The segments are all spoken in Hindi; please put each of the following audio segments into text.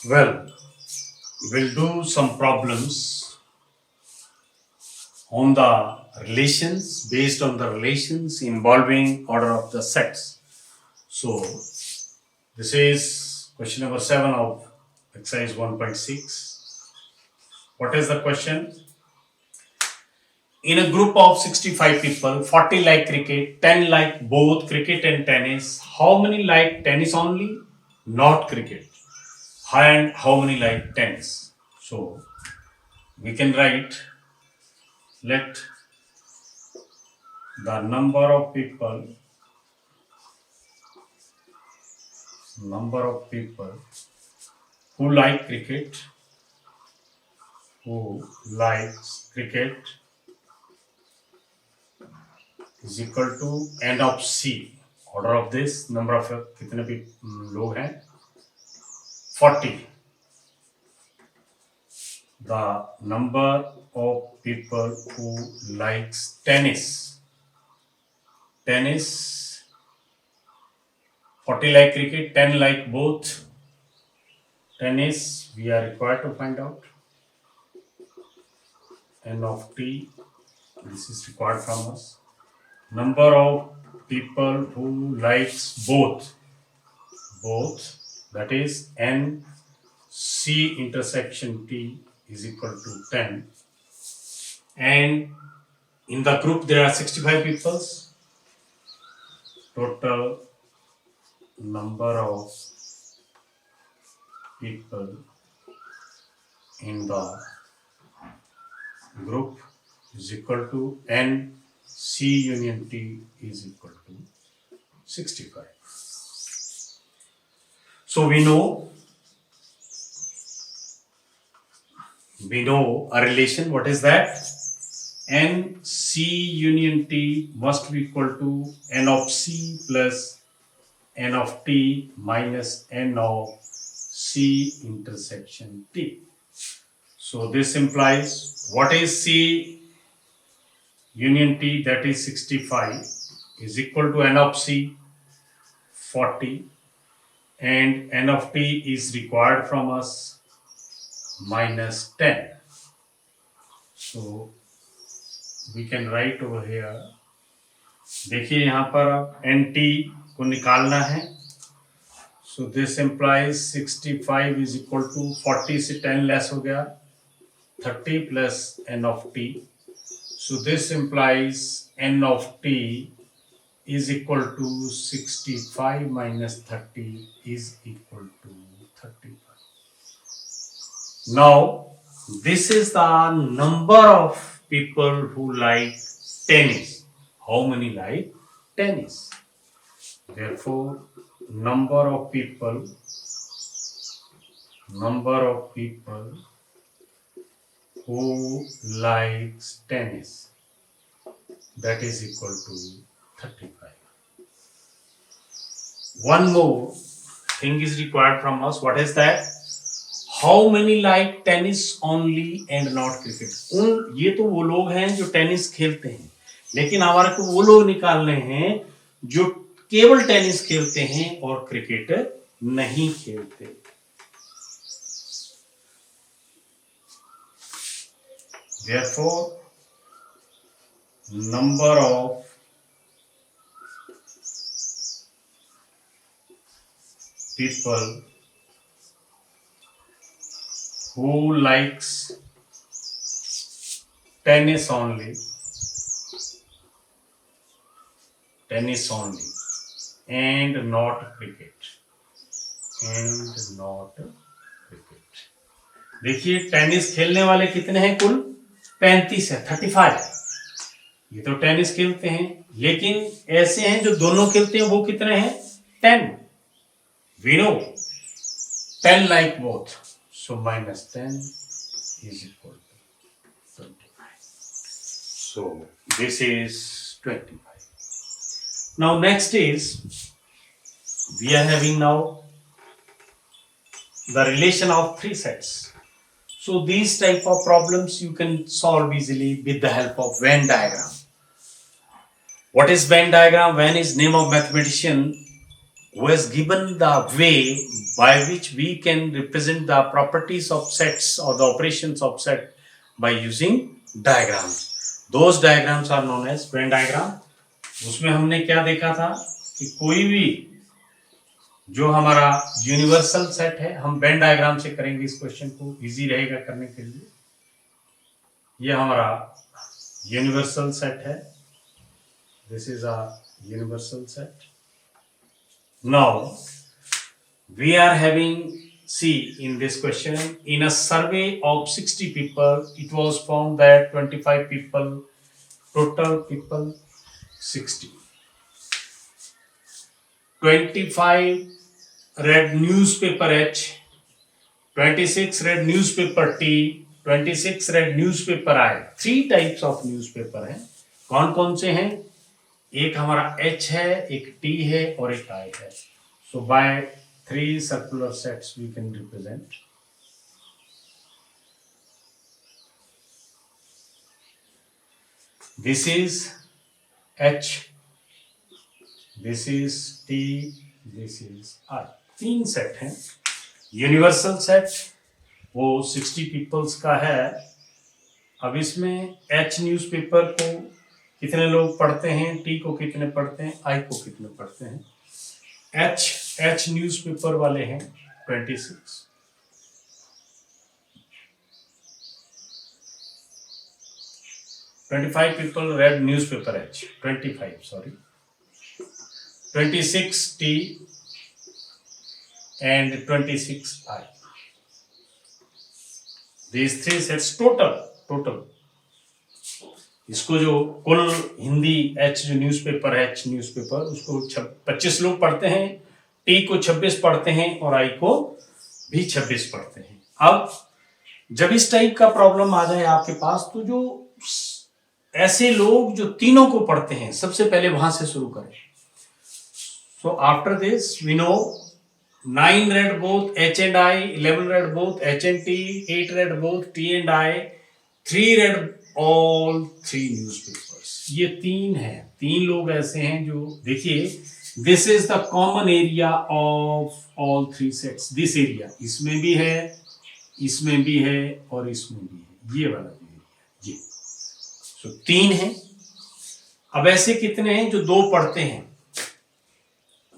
Well, we'll do some problems on the relations based on the relations involving order of the sets. So, this is question number 7 of exercise 1.6. What is the question? In a group of 65 people, 40 like cricket, 10 like both cricket and tennis. How many like tennis only? Not cricket. And how many like tennis? So, we can write let the number of people who like cricket who likes cricket is equal to n of c. Order of this number of कितने भी लोग हैं 40. The number of people who likes tennis 40 like cricket, 10 like both tennis. We are required to find out n of t. This is required from us. Number of people who likes both, that is n c intersection t is equal to 10, and in the group there are 65 people. Total number of people in the group is equal to n c union t is equal to 65. So we know a relation. What is that? N c union t must be equal to n of c plus n of t minus n of c intersection t. So this implies what is c union t, that is 65, is equal to n of c 40, and n of t is required from us minus 10. So we can write over here. देखिए यहाँ पर एन टी को निकालना है. So this implies 65 is equal to 40 से 10 लेस हो गया 30 plus n of t. So this implies n of t is equal to 65 minus 30 is equal to 35. Now this is the number of people who like tennis. How many like tennis? Therefore, number of people who likes tennis, that is equal to 35. One more thing is required from us. What is that? How many like tennis only and not cricket? ये तो वो लोग हैं जो टेनिस खेलते हैं, लेकिन हमारे को वो लोग निकालने हैं जो केवल टेनिस खेलते हैं और क्रिकेट नहीं खेलते. Therefore, number of people who likes tennis only and not cricket. देखिए टेनिस खेलने वाले कितने हैं? कुल 35 है, 35. ये तो टेनिस खेलते हैं, लेकिन ऐसे हैं जो दोनों खेलते हैं, वो कितने हैं? 10. We know 10 like both, so minus 10 is equal to 25. So this is 25. Now next is we are having now the relation of three sets. So these type of problems you can solve easily with the help of Venn diagram. What is Venn diagram? Venn is name of mathematician who has given the way by which we can represent the properties of sets or the operations of set by using diagrams. Those diagrams are known as Venn diagram. उसमें हमने क्या देखा था कि कोई भी जो हमारा यूनिवर्सल सेट है, हम वेन डायग्राम से करेंगे इस क्वेश्चन को, इजी रहेगा करने के लिए। ये हमारा यूनिवर्सल सेट है, this is a universal set. Now we are having, see in this question, in a survey of 60 people it was found that 25 people, total people 60, 25 read newspaper H, 26 read newspaper T, 26 read newspaper I। 3 types of newspaper हैं। कौन कौन से हैं? एक हमारा H है, एक T है और एक I है। So by 3 circular sets we can represent। This is H, this is T, this is I। 3 set हैं। यूनिवर्सल सेट वो 60 पीपल्स का है। अब इसमें H न्यूज़पेपर को कितने लोग पढ़ते हैं, T को कितने पढ़ते हैं, I को कितने पढ़ते हैं। H न्यूज़पेपर वाले हैं 26, "25 people read newspaper H", 25 sorry, 26 T and 26 I। These 3 sets total इसको जो कुल हिंदी H जो न्यूज़पेपर है, H न्यूज़पेपर, उसको 25 लोग पढ़ते हैं, T को 26 पढ़ते हैं और I को भी 26 पढ़ते हैं। अब जब इस टाइप का प्रॉब्लम आ जाए आपके पास, तो जो ऐसे लोग जो तीनों को पढ़ते हैं, सबसे पहले वहां से शुरू करें। So after this we know 9 read both H and I, 11 read both H and T, 8 read both T and I, 3 read all 3 newspapers। ये 3 हैं, 3 लोग ऐसे हैं जो, देखिए, this is the common area of all 3 sets. This area इसमें भी है, इसमें भी है और इसमें भी है, ये वाला एरिया, ये। सो 3 है। अब ऐसे कितने हैं जो 2 पढ़ते हैं?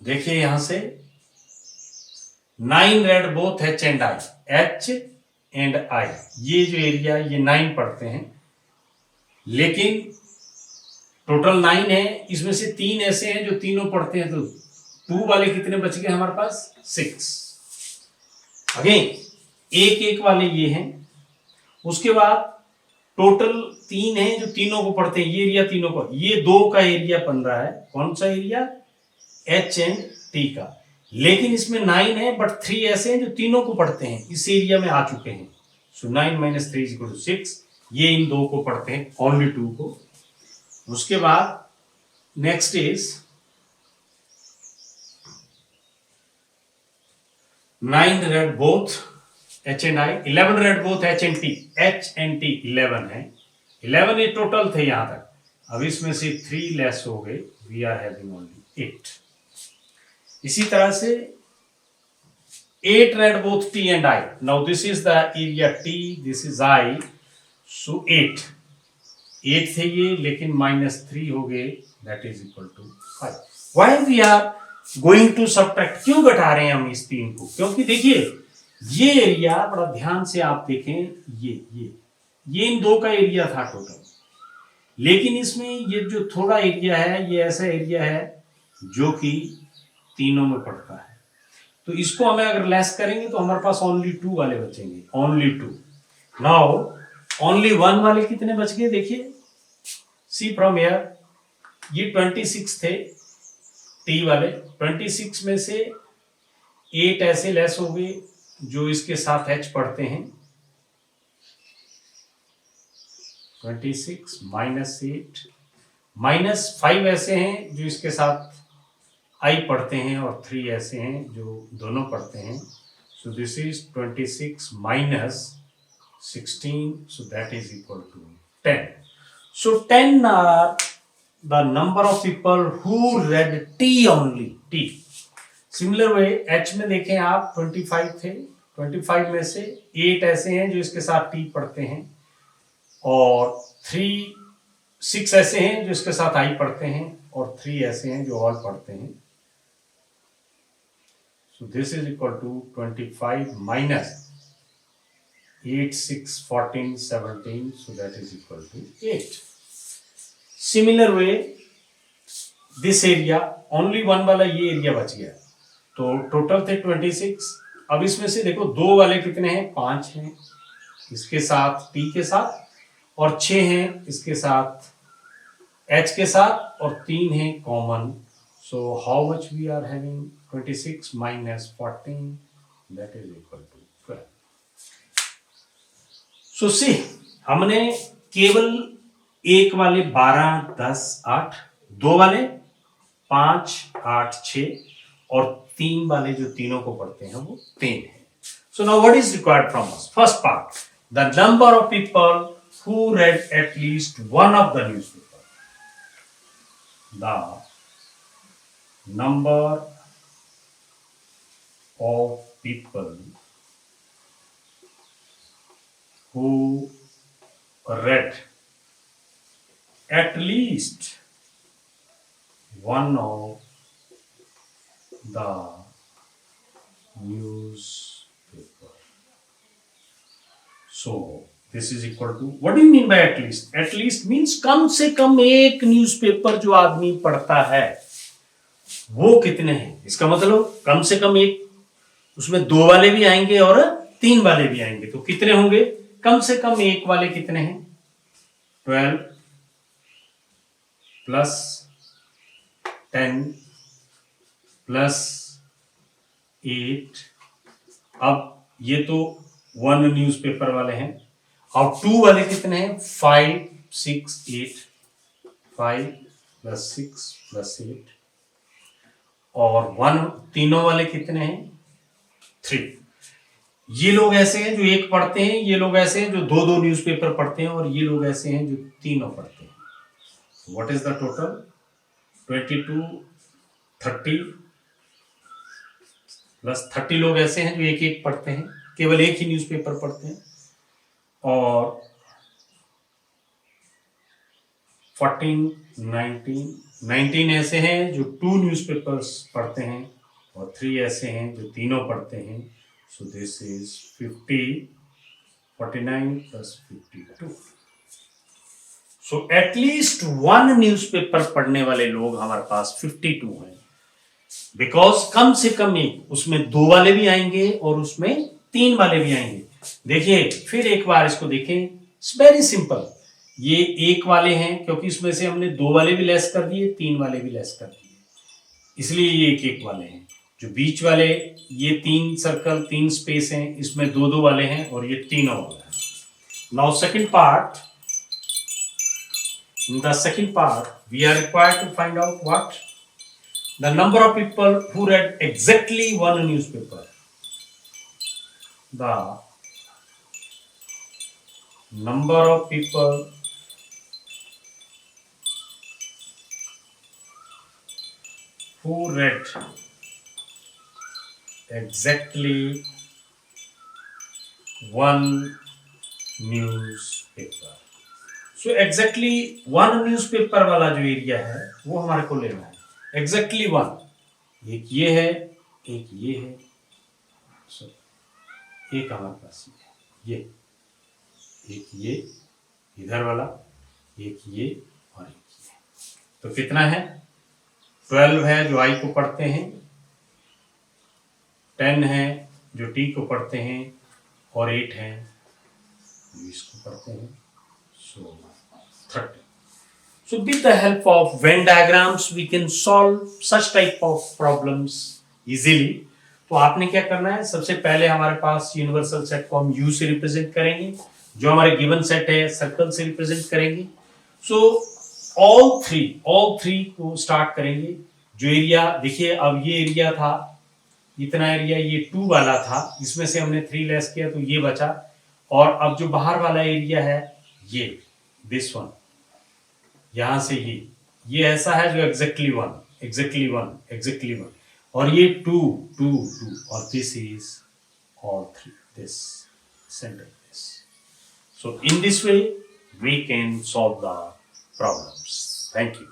देखिए यहां से 9 read both H and I, H and I, ये जो एरिया, ये 9 पढ़ते हैं, लेकिन टोटल 9 है, इसमें से 3 ऐसे हैं जो तीनों पढ़ते हैं, तो 2 वाले कितने बच गए हमारे पास? 6। अगेन एक वाले ये हैं। उसके बाद टोटल 3 हैं जो तीनों को पढ़ते हैं, ये एरिया तीनों को, ये 2 का एरिया बन रहा है। कौन सा एरिया? H and T का। लेकिन इसमें 9 है, बट 3 ऐसे हैं जो तीनों को पढ़ते हैं, इस एरिया में आ चुके हैं। सो 9 - 3 = 6। ये इन 2 को पढ़ते हैं, ओनली 2 को। उसके बाद next is 9 read both H and I, 11 read both H and T, H and T 11 है, 11 ये टोटल थे यहां तक। अब इसमें से 3 लेस हो गए, वी आर हैविंग ओनली 8। इसी तरह से 8 read both T and I। Now this is the area T, this is I, so 8 थे ये, लेकिन -3 हो गए, that is equal to 5। Why we are going to subtract? क्यों घटा रहे हैं हम इस 3 को? क्योंकि देखिए ये एरिया, बड़ा ध्यान से आप देखें, ये इन 2 का एरिया था टोटल, लेकिन इसमें ये जो थोड़ा एरिया है, ये ऐसा एरिया है जो कि तीनों में पड़ता है। तो इसको हमें अगर लेस करेंगे तो हमारे पास ओनली 2 वाले बचेंगे, ओनली 2। नाउ ओनली 1 वाले कितने बच गए? देखिए, सी फ्रॉम हियर, ये 26 थे टी वाले, 26 में से 8 ऐसे लेस हो गए जो इसके साथ H पढ़ते हैं, 26 -8, -5 ऐसे हैं जो इसके साथ I पढ़ते हैं और 3 ऐसे हैं जो दोनों पढ़ते हैं। So this is 26 - 16, so that is equal to 10। So 10 are the number of people who read T only, T। Similar way H में देखें आप 25 थे, 25 में से 8 ऐसे हैं जो इसके साथ टी पढ़ते हैं और 6 ऐसे हैं जो इसके साथ आई पढ़ते हैं और 3 ऐसे हैं जो ऑल पढ़ते हैं. So this is equal to 25 minus 8, 6, 14, 17. So that is equal to 8. Similar way, this area only one वाला ये एरिया बच गया. तो टोटल थे 26. अब इसमें से देखो 2 वाले कितने हैं? 5 हैं इसके साथ टी के साथ और 6 हैं इसके साथ एच के साथ और 3 हैं common. So how much we are having? 26 minus 14, that is equal to 12. So see, हमने केवल एक वाले 12, 10, 8, 2 वाले 5, 8, 6 और 3 वाले जो तीनों को पढ़ते हैं वो 3 हैं. So now what is required from us? First part, the number of people who read at least one of the newspaper. The number of people who read at least one of the newspaper. So this is equal to, what do you mean by at least? At least means कम से कम एक न्यूज़पेपर जो आदमी पढ़ता है वो कितने हैं. इसका मतलब कम से कम एक, उसमें 2 वाले भी आएंगे और 3 वाले भी आएंगे. तो कितने होंगे? कम से कम एक वाले कितने हैं? 12 प्लस 10 प्लस 8. अब ये तो 1 न्यूज़पेपर वाले हैं. और 2 वाले कितने हैं? 5, 6, 8. 5 प्लस 6 प्लस 8 और 1. तीनों वाले कितने हैं? 3. ये लोग ऐसे हैं जो एक पढ़ते हैं, ये लोग ऐसे हैं जो 2-2 न्यूज़पेपर पढ़ते हैं और ये लोग ऐसे हैं जो तीनों पढ़ते हैं. What is the total? 22, 30 plus 30 लोग ऐसे हैं जो एक एक पढ़ते हैं, केवल एक ही न्यूज़पेपर पढ़ते हैं और 14, 19 ऐसे हैं जो 2 न्यूज़पेपर्स पढ़ते हैं और 3 ऐसे हैं जो तीनों पढ़ते हैं. So this is 50, 49 plus 52. So at least 1 newspaper पढ़ने वाले लोग हमारे पास 52 हैं. बिकॉज कम से कम एक, उसमें 2 वाले भी आएंगे और उसमें 3 वाले भी आएंगे. देखिए फिर एक बार इसको देखें. It's very simple. ये एक वाले हैं क्योंकि इसमें से हमने 2 वाले भी लेस कर दिए, 3 वाले भी लेस कर दिए, इसलिए ये एक एक वाले हैं. जो बीच वाले ये 3 सर्कल 3 स्पेस हैं, इसमें 2-2 वाले हैं और ये तीनों वाले हैं. Now second part. In the second part, we are required to find out what? The number of people who read exactly 1 newspaper. The number of people who read exactly 1 newspaper. So exactly 1 newspaper वाला जो एरिया है वो हमारे को लेना है. Exactly 1. एक ये है, एक ये है, एक हमारे पास ये, एक ये इधर वाला, एक ये और एक ये. तो कितना है? 12 है जो आई को पढ़ते हैं, 10 है जो टी को पढ़ते हैं और 8 है जो इसको पढ़ते हैं. So 30. So with the help of Venn diagrams we can solve such type of problems easily. तो आपने क्या करना है? सबसे पहले हमारे पास यूनिवर्सल सेट को हम U से रिप्रेजेंट करेंगे, जो हमारे गिवन सेट है सर्कल से रिप्रेजेंट करेंगे. सो ऑल थ्री को स्टार्ट करेंगे. जो एरिया देखिए, अब ये एरिया था, इतना एरिया ये 2 वाला था, इसमें से हमने 3 लेस किया तो ये बचा. और अब जो बाहर वाला एरिया है ये दिस वन, यहां से ये ऐसा है जो एग्जैक्टली वन. और ये टू टू टू और this is all three, this center this. So in this way we can solve the problems. Thank you.